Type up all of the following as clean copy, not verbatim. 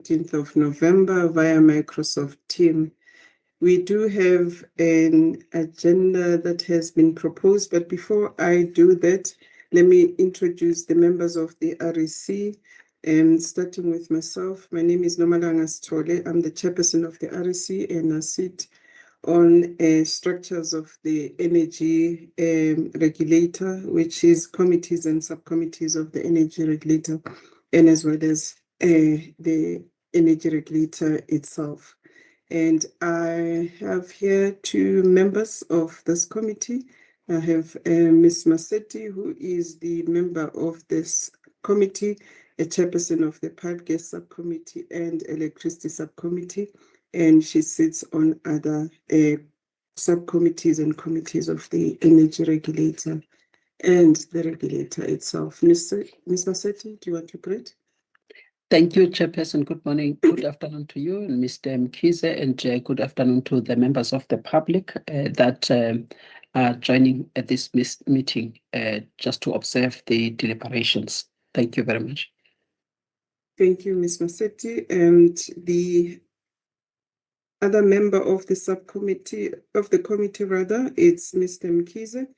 15th of November via Microsoft Teams. We do have an agenda that has been proposed, but before I do that, let me introduce the members of the REC, starting with myself. My name is Nomalanga Stole. I'm the chairperson of the REC, and I sit on structures of the energy regulator, which is committees and subcommittees of the energy regulator, and as well as the energy regulator itself. And I have here two members of this committee. I have Ms. Massetti, who is the member of this committee, a chairperson of the Pipe Gas Subcommittee and Electricity Subcommittee, and she sits on other subcommittees and committees of the Energy Regulator and the regulator itself. Ms. Massetti, do you want to greet? Thank you, Chairperson. Good morning, good afternoon to you, Mr. Mkhize, and good afternoon to the members of the public that are joining at this meeting just to observe the deliberations. Thank you very much. Thank you, Ms. Massetti. And the other member of the subcommittee, of the committee rather, it's Mr. Mkhize,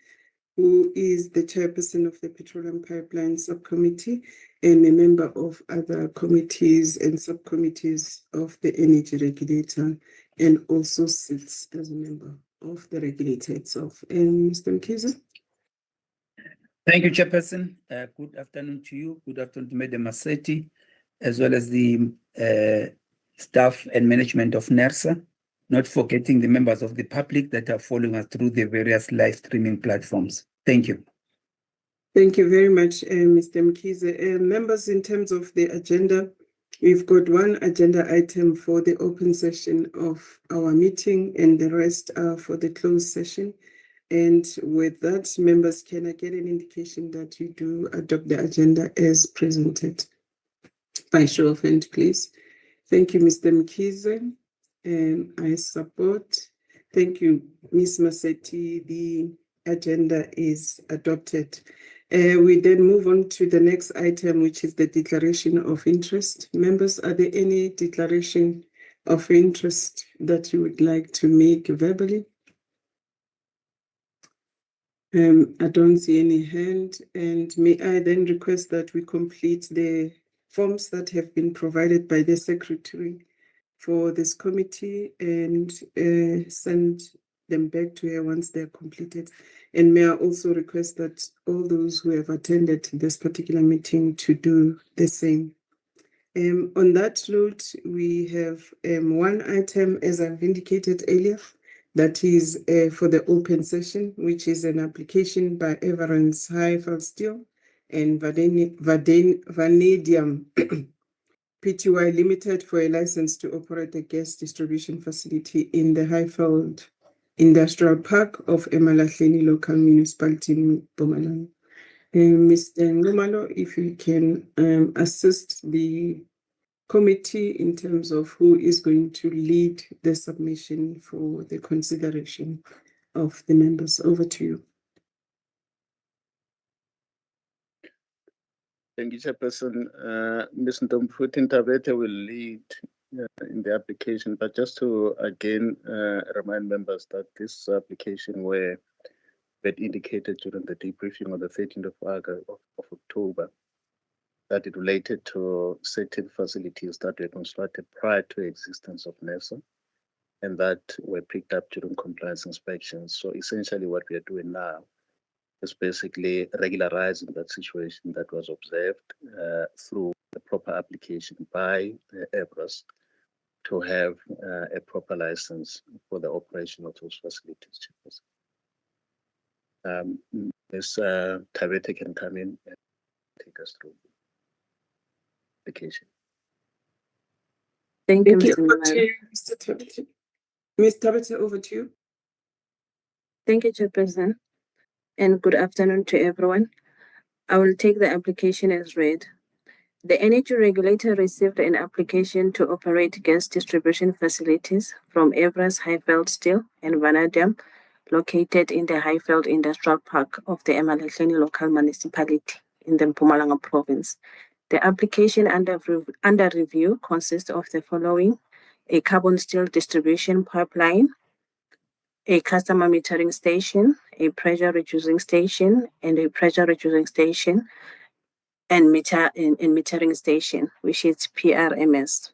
who is the chairperson of the Petroleum Pipeline Subcommittee and a member of other committees and subcommittees of the Energy Regulator, and also sits as a member of the regulator itself. And Mr. Mkhize? Thank you, Chairperson. Good afternoon to you. Good afternoon to Madam Massetti, as well as the staff and management of NERSA, not forgetting the members of the public that are following us through the various live streaming platforms. Thank you. Thank you very much, Mr. Mkhize. Members, in terms of the agenda, we've got one agenda item for the open session of our meeting, and the rest are for the closed session. And with that, members, can I get an indication that you do adopt the agenda as presented? By show of hand, please. Thank you, Mr. Mkhize. I support. Thank you, Ms. Massetti. The agenda is adopted. We then move on to the next item, which is the declaration of interest. Members, are there any declaration of interest that you would like to make verbally? I don't see any hand, and may I then request that we complete the forms that have been provided by the secretary for this committee and send them back to her once they're completed. And may I also request that all those who have attended this particular meeting to do the same. On that note, we have one item, as I've indicated earlier, that is for the open session, which is an application by Everence Highfield Steel and Vanadium Pty Limited for a license to operate a gas distribution facility in the Highfield Industrial Park of Emalahleni Local Municipality in Mpumalanga. Mr. Ngumalo, if you can assist the committee in terms of who is going to lead the submission for the consideration of the members. Over to you. Thank you, Chairperson. Ms. Ntomfuthi Ntabete will lead in the application, but just to again remind members that this application were indicated during the debriefing on the 13th of August of October, that it related to certain facilities that were constructed prior to existence of NERSA and that were picked up during compliance inspections. So essentially what we are doing now is basically regularizing that situation that was observed through the proper application by Everest to have a proper license for the operation of those facilities. Ms. Tabete can come in and take us through the application. Thank you, Mr. Tabete. Ms. Tabete, over to you. Thank you, Chairperson, and good afternoon to everyone. I will take the application as read. The Energy Regulator received an application to operate gas distribution facilities from Everest Highfield Steel and Vanadium, located in the Highfield Industrial Park of the Emalahleni Local Municipality in the Mpumalanga Province. The application under review consists of the following: a carbon steel distribution pipeline, a customer metering station, a pressure reducing station, and a pressure reducing station, and metering station, which is PRMS.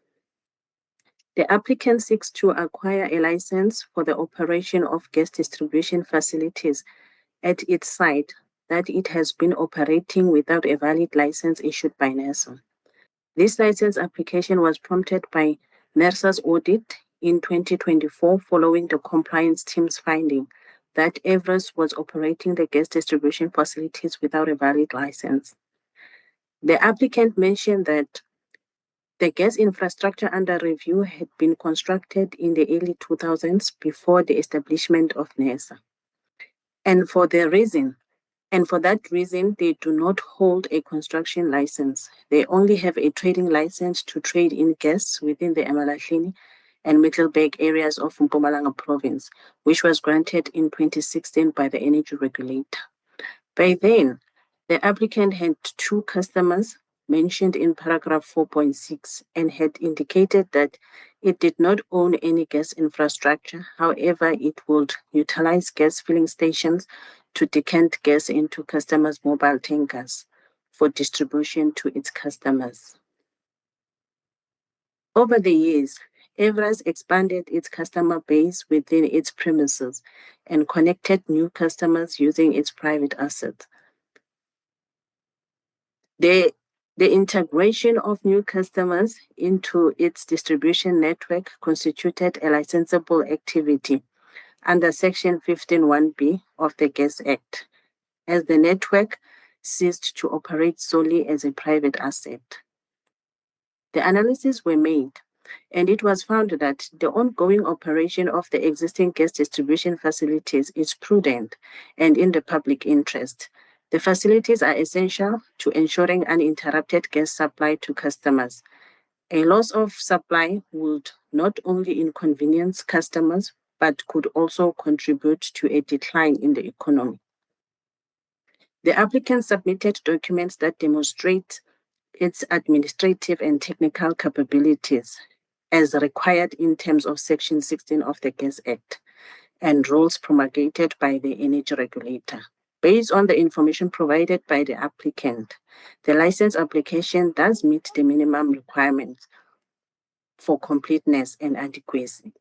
The applicant seeks to acquire a license for the operation of gas distribution facilities at its site that it has been operating without a valid license issued by NERSA. This license application was prompted by NERSA's audit in 2024 following the compliance team's finding that Everest was operating the gas distribution facilities without a valid license. The applicant mentioned that the gas infrastructure under review had been constructed in the early 2000s before the establishment of NERSA. And for that reason, they do not hold a construction license. They only have a trading license to trade in gas within the Emalahleni and Middelburg areas of Mpumalanga province, which was granted in 2016 by the Energy Regulator. By then, the applicant had 2 customers mentioned in paragraph 4.6 and had indicated that it did not own any gas infrastructure. However, it would utilize gas filling stations to decant gas into customers' mobile tankers for distribution to its customers. Over the years, Everest expanded its customer base within its premises and connected new customers using its private assets. The integration of new customers into its distribution network constituted a licensable activity under Section 15(1)(b) of the Gas Act, as the network ceased to operate solely as a private asset. The analyses were made, and it was found that the ongoing operation of the existing gas distribution facilities is prudent and in the public interest. The facilities are essential to ensuring uninterrupted gas supply to customers. A loss of supply would not only inconvenience customers, but could also contribute to a decline in the economy. The applicant submitted documents that demonstrate its administrative and technical capabilities as required in terms of Section 16 of the Gas Act and rules promulgated by the Energy Regulator. Based on the information provided by the applicant, the license application does meet the minimum requirements for completeness and adequacy.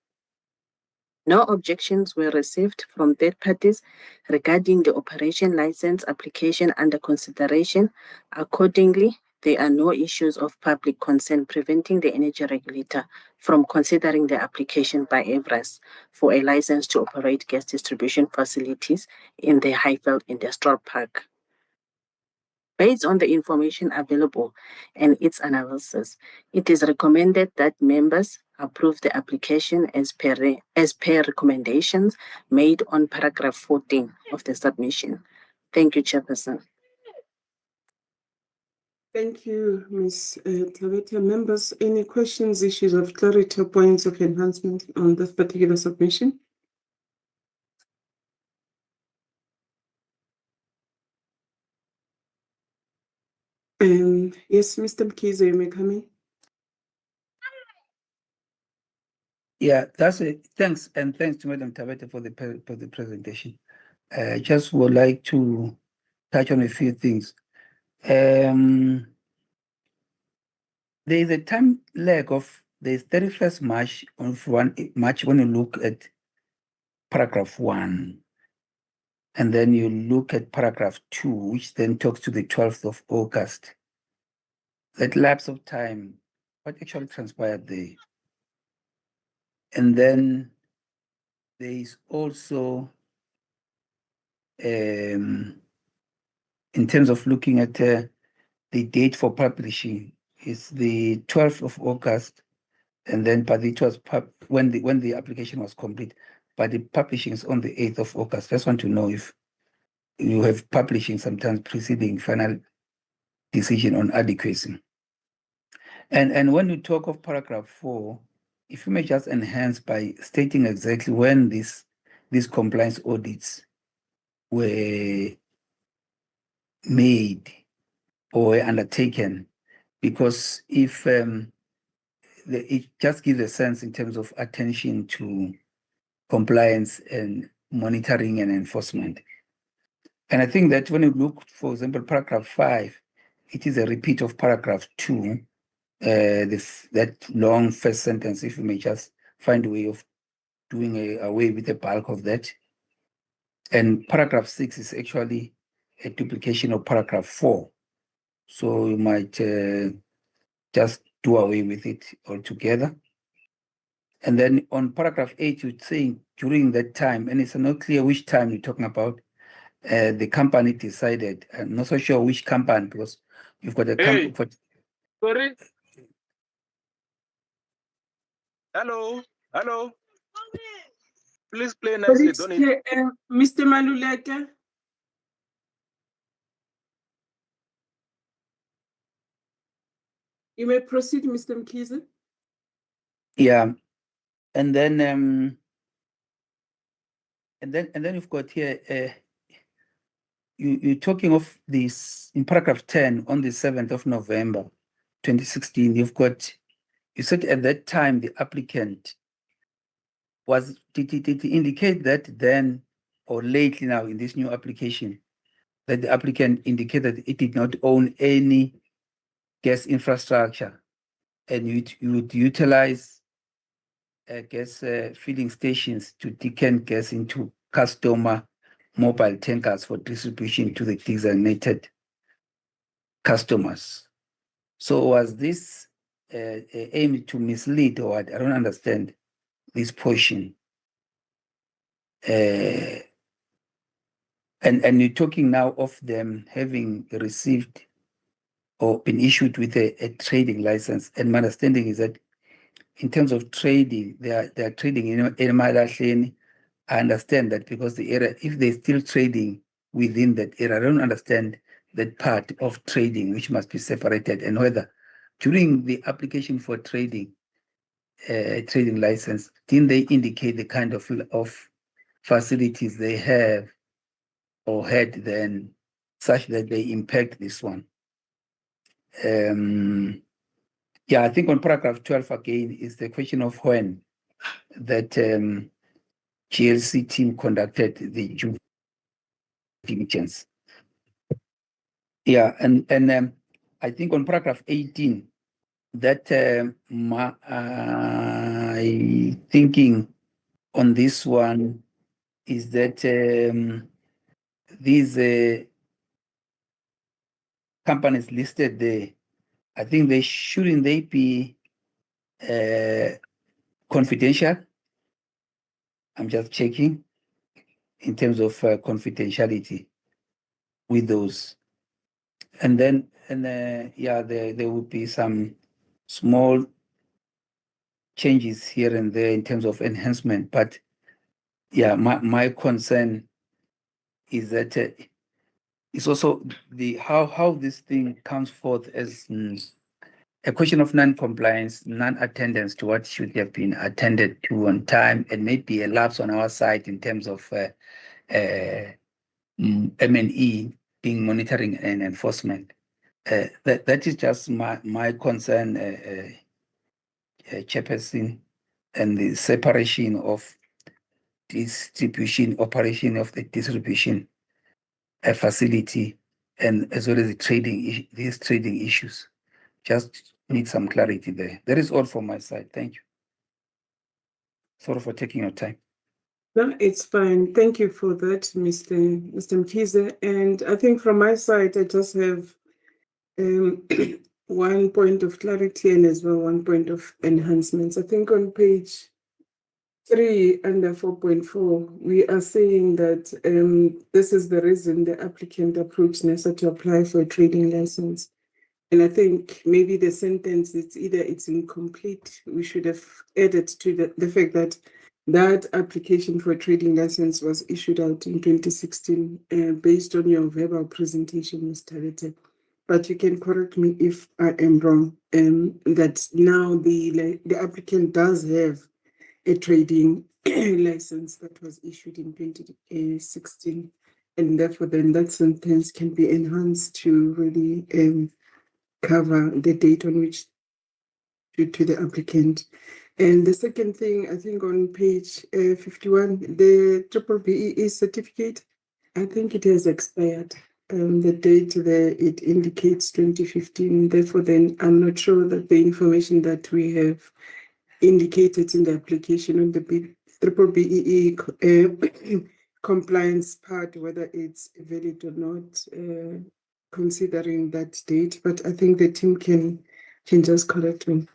No objections were received from third parties regarding the operation license application under consideration. Accordingly, there are no issues of public concern preventing the Energy Regulator from considering the application by Everest for a license to operate gas distribution facilities in the Highveld Industrial Park. Based on the information available and its analysis, it is recommended that members approve the application as per recommendations made on paragraph 14 of the submission. Thank you, Chairperson. Thank you, Ms. Tabeta. Members, any questions, issues of clarity, or points of enhancement on this particular submission? Yes, Mr. Mkize, you may come in. Yeah, that's it. Thanks, and thanks to Madam Tabeta for the presentation. I just would like to touch on a few things. There is a time lag of the 31st March March when you look at paragraph 1, and then you look at paragraph 2, which then talks to the 12th of August. That lapse of time, what actually transpired there? And then there is also, in terms of looking at the date for publishing, is the 12th of August, and then but it was when the application was complete, but the publishing is on the 8th of August. Just want to know if you have publishing sometimes preceding final decision on adequacy. And when you talk of paragraph 4, if you may just enhance by stating exactly when these compliance audits were made or were undertaken, because if it just gives a sense in terms of attention to compliance and monitoring and enforcement. And I think that when you look, for example, paragraph 5, it is a repeat of paragraph 2, that long first sentence, if you may just find a way of doing away with the bulk of that. And paragraph 6 is actually a duplication of paragraph 4. So you might just do away with it altogether. And then on paragraph 8, you're saying during that time, and it's not clear which time you're talking about, the company decided, I'm not so sure which company, because you've got a company. Sorry. Hello. Hello. Please play nicely. Don't Mr. Maluleke. You may proceed, Mr. Mkhize. Yeah. And then you've got here, you're talking of this in paragraph 10 on the 7th of November, 2016. You said at that time the applicant did it indicate that then or lately now in this new application that the applicant indicated it did not own any gas infrastructure and you would utilize gas filling stations to decant gas into customer mobile tankers for distribution to the designated customers. So was this aimed to mislead or what? I don't understand this portion. And you're talking now of them having received or been issued with a trading license. And my understanding is that in terms of trading, they are trading in Malahleni. I understand that because the area, if they're still trading within that area, I don't understand that part of trading, which must be separated, and whether during the application for trading license, didn't they indicate the kind of facilities they have or had then such that they impact this one? Yeah, I think on paragraph 12 again is the question of when that GLC team conducted the due diligence. Yeah, and I think on paragraph 18, that my thinking on this one is that these companies listed there, I think shouldn't they be confidential? I'm just checking in terms of confidentiality with those. And then, yeah, there will be some small changes here and there in terms of enhancement. But yeah, my concern is that it's also how this thing comes forth as a question of non-compliance, non-attendance to what should have been attended to on time, and maybe a lapse on our side in terms of M&E being monitoring and enforcement. That is just my concern, Chairperson, and the separation of operation of the distribution facility, and as well as these trading issues. Just need some clarity there. That is all from my side. Thank you. Sorry for taking your time. No, it's fine. Thank you for that, Mr. Mkhize. And I think from my side, I just have one point of clarity and as well one point of enhancements. I think on page 3 under 4.4, we are saying that this is the reason the applicant approached NERSA to apply for a trading license. And I think maybe the sentence, it's incomplete. We should have added to the fact that that application for a trading license was issued out in 2016 based on your verbal presentation, Mr. Rete. But you can correct me if I am wrong, that now the applicant does have a trading license that was issued in 2016. And therefore, then that sentence can be enhanced to really cover the date on which to the applicant. And the second thing, I think on page 51, the triple BEE certificate, I think it has expired. The date there, it indicates 2015. Therefore, then I'm not sure that the information that we have indicated in the application on the triple BEE compliance part, whether it's valid or not, considering that date. But I think the team can just correct me.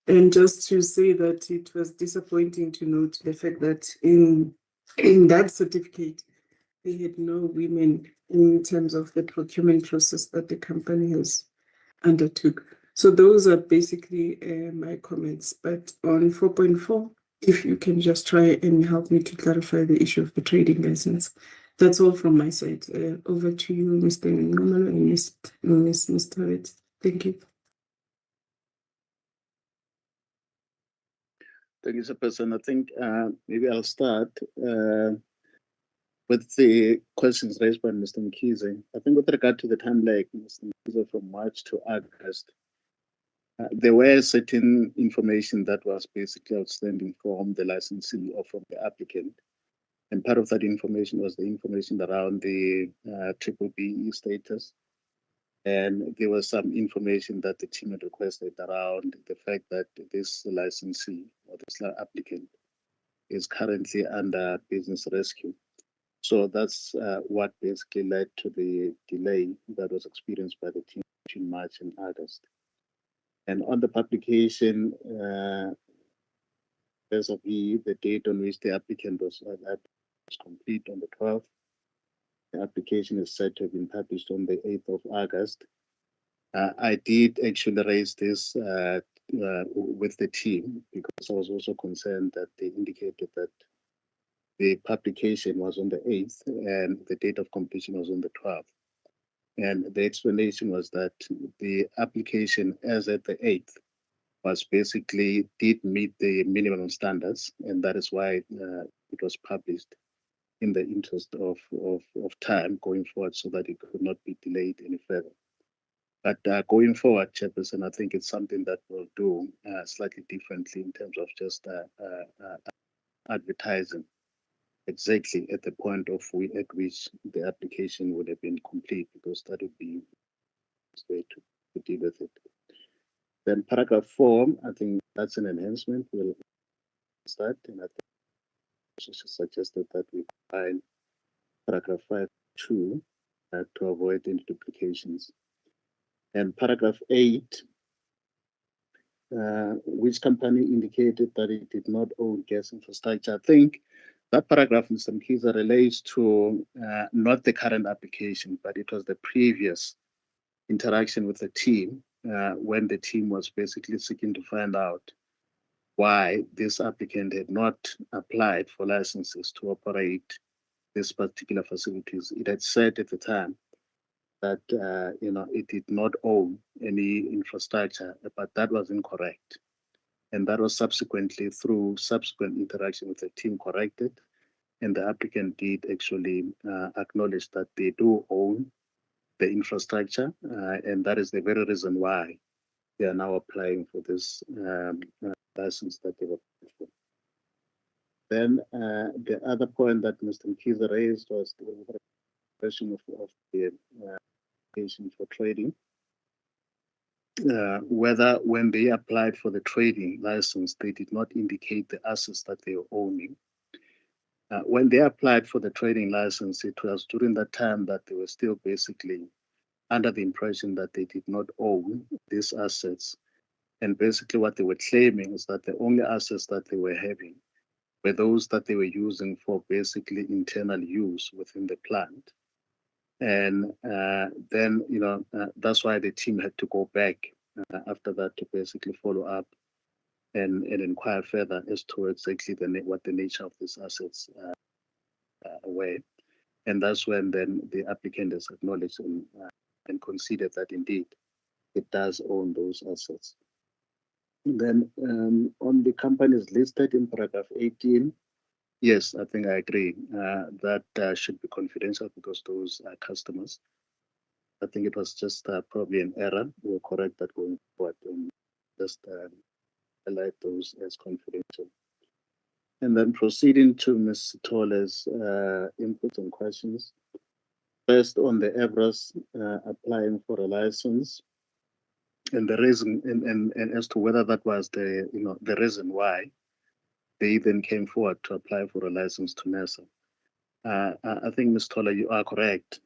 And just to say that it was disappointing to note the fact that in that certificate, they had no women in terms of the procurement process that the company has undertook. So those are basically my comments. But on 4.4, if you can just try and help me to clarify the issue of the trading license. That's all from my side. Over to you, Mr. Ngomalo and Ms. Tarrett. Thank you. Thank you, Chairperson. I think maybe I'll start with the questions raised by Mr. Mkhize. I think with regard to the time lag, Mr. Mkhize, from March to August, there were certain information that was basically outstanding from the licensee or from the applicant. And part of that information was the information around the triple BE status. And there was some information that the team had requested around the fact that this licensee or this applicant is currently under business rescue. So that's what basically led to the delay that was experienced by the team between March and August. And on the publication, vis-a-vis the date on which the applicant was complete on the 12th, the application is said to have been published on the 8th of August. I did actually raise this with the team because I was also concerned that they indicated that the publication was on the 8th and the date of completion was on the 12th. And the explanation was that the application as at the 8th was basically did meet the minimum standards, and that is why it was published in the interest of time going forward so that it could not be delayed any further. But going forward, Chairperson, I think it's something that we'll do slightly differently in terms of just advertising exactly at the point of at which the application would have been complete, because that would be the way to deal with it. Then paragraph 4, I think that's an enhancement. We'll start, and I think also suggested that we combine paragraph 5.2 to avoid any duplications. And paragraph 8, which company indicated that it did not own gas infrastructure. I think that paragraph, Mr. Mkhize, relates to not the current application, but it was the previous interaction with the team when the team was basically seeking to find out why this applicant had not applied for licenses to operate these particular facilities. It had said at the time that it did not own any infrastructure, but that was incorrect. And that was subsequently, through subsequent interaction with the team, corrected. And the applicant did actually acknowledge that they do own the infrastructure, and that is the very reason why they are now applying for this license that they were applied for. Then the other point that Mr. Mkhize raised was the question of the application for trading. Whether when they applied for the trading license, they did not indicate the assets that they were owning. When they applied for the trading license, it was during that time that they were still basically under the impression that they did not own these assets. And basically what they were claiming is that the only assets that they were having were those that they were using for basically internal use within the plant. And then, that's why the team had to go back after that to basically follow up and inquire further as to exactly what the nature of these assets were. And that's when then the applicant has acknowledged and considered that indeed it does own those assets. And then on the companies listed in paragraph 18, yes, I think I agree that should be confidential because those are customers. I think it was just probably an error. We'll correct that going forward and just highlight those as confidential. And then proceeding to Ms. Tole's input and questions. First, on the EBRAS applying for a license, and the reason, and as to whether that was the the reason why they then came forward to apply for a license to NERSA. I think, Ms. Tola, you are correct.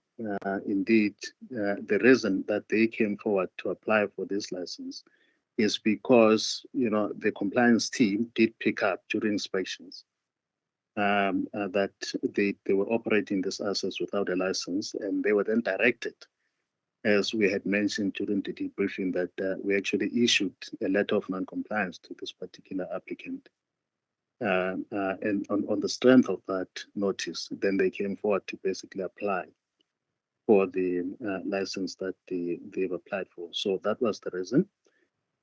Indeed, the reason that they came forward to apply for this license is because the compliance team did pick up during inspections that they were operating these assets without a license, and they were then directed, as we had mentioned during the debriefing, that we actually issued a letter of non-compliance to this particular applicant. And on the strength of that notice, then they came forward to basically apply for the license that they've applied for. So that was the reason.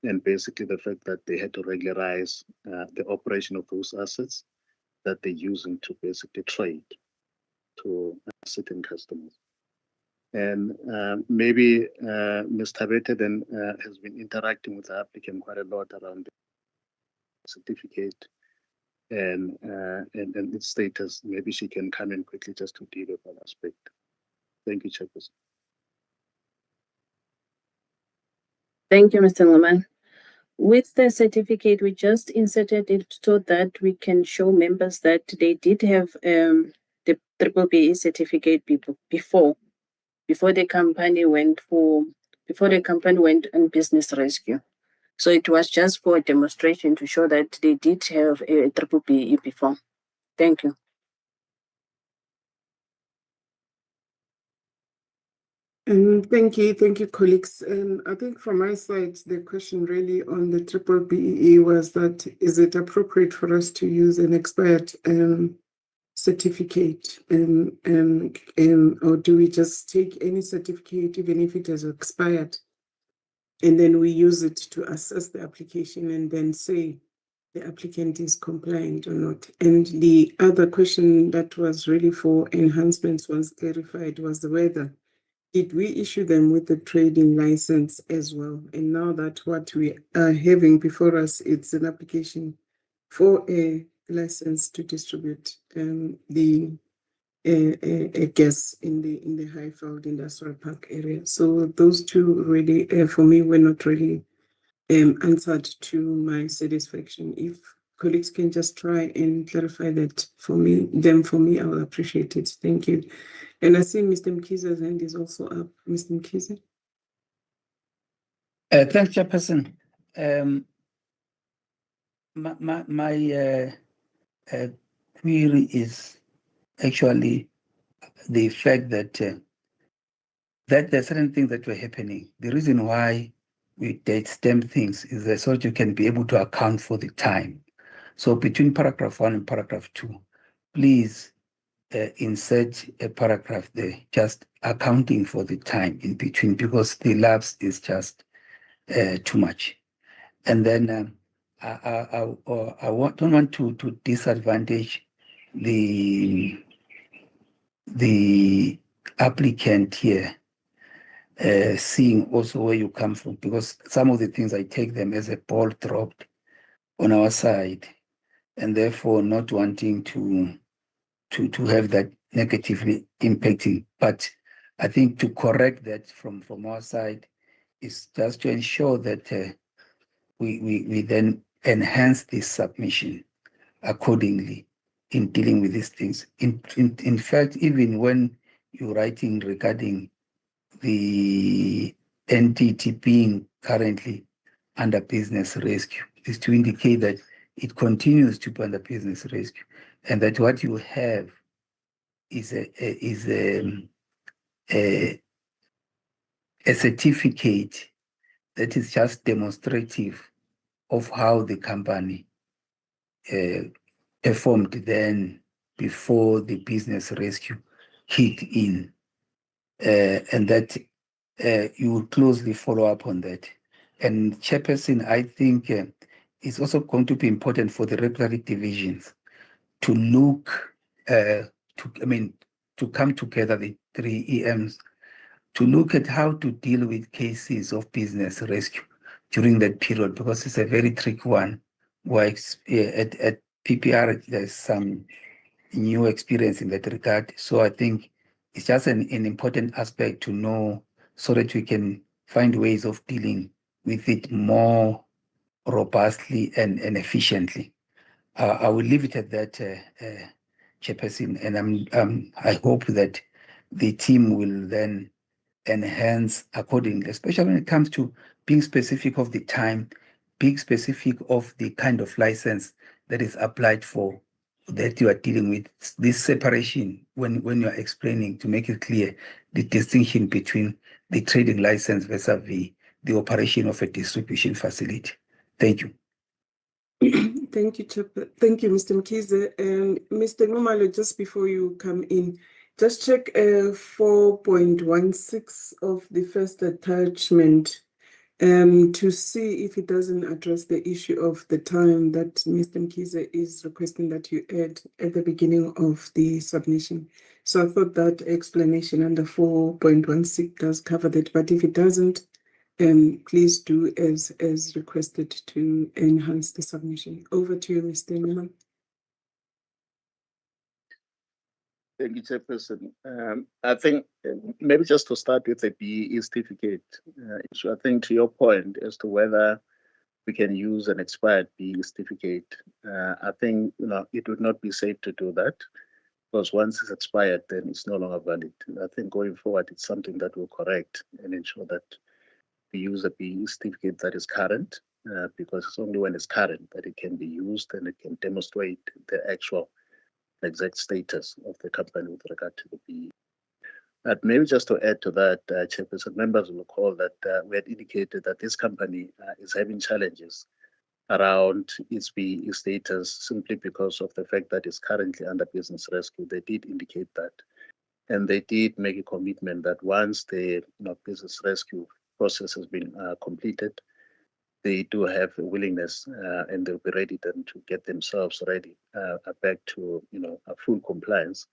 And basically the fact that they had to regularize the operation of those assets that they're using to basically trade to certain customers. And maybe Ms. Tabete then has been interacting with the applicant quite a lot around the certificate and its status. Maybe she can come in quickly just to deal with that aspect. Thank you, Chairperson. Thank you, Mr. Ngoman. With the certificate, we just inserted it so that we can show members that they did have the BBBE certificate before the company went on business rescue. So it was just for a demonstration to show that they did have a BBBE before. Thank you. Thank you, colleagues. I think from my side, the question really on the BBBE was that, is it appropriate for us to use an expired certificate, or do we just take any certificate, even if it has expired, and then we use it to assess the application and then say the applicant is compliant or not? And the other question that was really for enhancements once clarified was whether did we issue them with the trading license as well? And now that what we are having before us, it's an application for a license to distribute the gas in the Highveld Industrial Park area. So those two really, for me, were not really answered to my satisfaction. If colleagues can just try and clarify that for me, I will appreciate it. Thank you. And I see Mr. Mkiza's hand is also up. Mr. Mkiza. Thanks, Chairperson. My query is actually the fact that that there are certain things that were happening. The reason why we date stamp things is so that you can be able to account for the time. So between paragraph 1 and paragraph 2, please insert a paragraph there, just accounting for the time in between, because the lapse is just too much. And then I don't want to disadvantage the applicant here, seeing also where you come from, because some of the things I take them as a ball dropped on our side, and therefore not wanting to have that negatively impacting. But I think to correct that from our side is just to ensure that we then enhance this submission accordingly in dealing with these things. In fact, even when you're writing regarding the entity being currently under business rescue, is to indicate that it continues to be under business rescue, and that what you have is a certificate that is just demonstrative of how the company performed then before the business rescue kicked in, and that you will closely follow up on that. And Chairperson, I think it's also going to be important for the regulatory divisions to look to come together, the 3 EMs, to look at how to deal with cases of business rescue during that period, because it's a very tricky one. Where at PPR, there's some new experience in that regard. So I think it's just an important aspect to know so that we can find ways of dealing with it more robustly and efficiently. I will leave it at that, Chairperson, and I hope that the team will then enhance accordingly, especially when it comes to being specific of the time, being specific of the kind of license that is applied for, that you are dealing with. This separation, when you are explaining, to make it clear the distinction between the trading license versus the operation of a distribution facility. Thank you. Thank you, Thank you, Mr. Mkize. Mr. Numalo, just before you come in, just check 4.16 of the first attachment to see if it doesn't address the issue of the time that Mr. Mkize is requesting that you add at the beginning of the submission. So I thought that explanation under 4.16 does cover that, but if it doesn't, please do as requested to enhance the submission. Over to you, Mr. Newman. Thank you, Chairperson. I think maybe just to start with the BEE certificate issue, I think to your point as to whether we can use an expired BEE certificate, I think it would not be safe to do that, because once it's expired, then it's no longer valid. I think going forward, it's something that will correct and ensure that we use a BEE certificate that is current, because it's only when it's current that it can be used and it can demonstrate the actual exact status of the company with regard to the BEE. But maybe just to add to that, Chairperson, members will recall that we had indicated that this company is having challenges around its BEE status simply because of the fact that it's currently under business rescue. They did indicate that. And they did make a commitment that once the business rescue process has been completed, they do have a willingness and they'll be ready then to get themselves ready back to a full compliance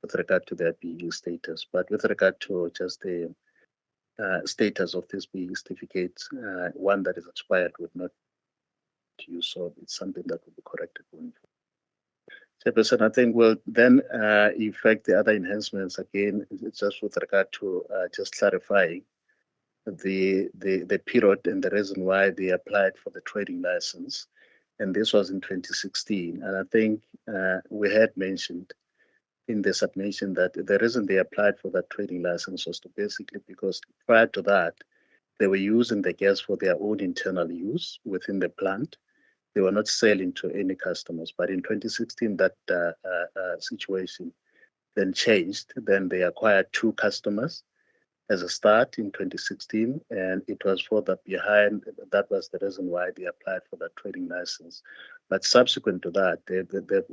with regard to their BEE status. But with regard to just the status of this BEE certificate, one that is expired would not use, so it's something that will be corrected going forward. Chairperson, I think we'll then effect the other enhancements again, just with regard to just clarifying the period and the reason why they applied for the trading license. And this was in 2016. And I think we had mentioned in the submission that the reason they applied for that trading license was to basically because prior to that, they were using the gas for their own internal use within the plant. They were not selling to any customers. But in 2016, that situation then changed. Then they acquired 2 customers as a start in 2016, and it was for that that was the reason why they applied for that trading license. But subsequent to that, they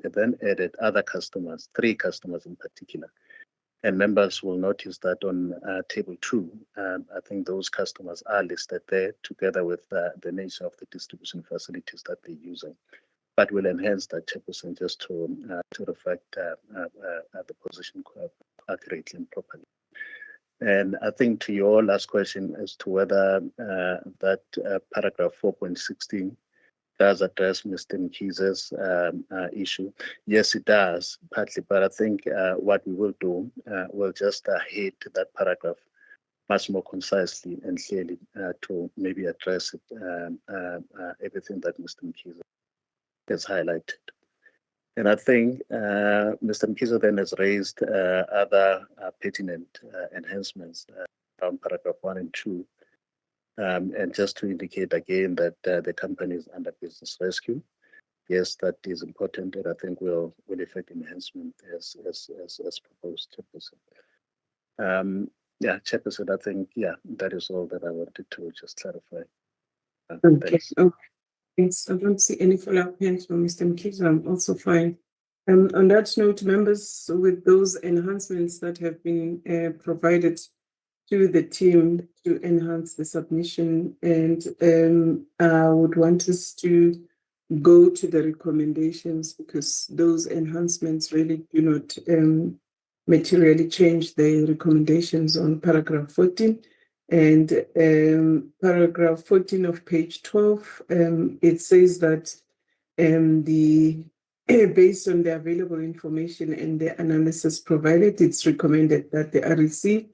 then added other customers, 3 customers in particular. And members will notice that on table 2, I think those customers are listed there together with the nature of the distribution facilities that they're using. But we'll enhance that, Chairperson, just to reflect the position accurately and properly. And I think to your last question as to whether that paragraph 4.16 does address Mr. Mkize's issue. Yes, it does, partly, but I think what we will do, we'll just hit that paragraph much more concisely and clearly to maybe address it, everything that Mr. Mkize has highlighted. And I think Mr. Mkize then has raised other pertinent enhancements from paragraph 1 and 2. And just to indicate again that the company is under business rescue. Yes, that is important, and I think we'll effect enhancement as proposed, Chairperson. Chairperson, I think, that is all that I wanted to just clarify. Okay. Thanks. I don't see any follow-up hands from Mr. Mkize. I'm also fine. On that note, members, with those enhancements that have been provided to the team to enhance the submission, and I would want us to go to the recommendations, because those enhancements really do not materially changed the recommendations on paragraph 14. And paragraph 14 of page 12, it says that based on the available information and the analysis provided, it's recommended that the REC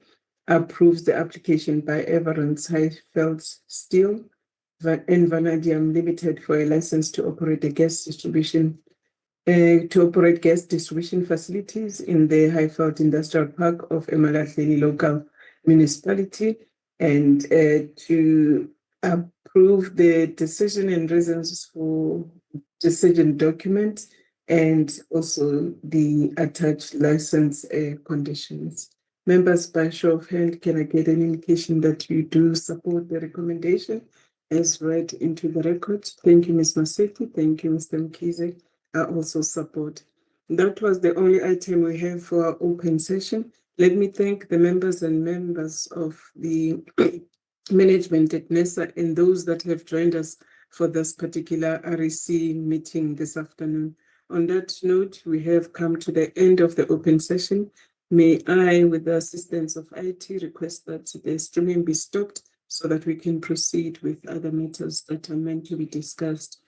approves the application by Everance Highveld Steel and Vanadium Limited for a license to operate a gas distribution facilities in the Highveld Industrial Park of Emalahleni Local Municipality, and to approve the decision and reasons for decision document, and also the attached license conditions. Members, by show of hand, can I get an indication that you do support the recommendation as read into the record? Thank you, Ms. Maseti. Thank you, Mr. Mkhize. I also support. That was the only item we have for our open session. Let me thank the members of the management at NESA and those that have joined us for this particular REC meeting this afternoon. On that note, we have come to the end of the open session. May I, with the assistance of IT, request that the streaming be stopped so that we can proceed with other matters that are meant to be discussed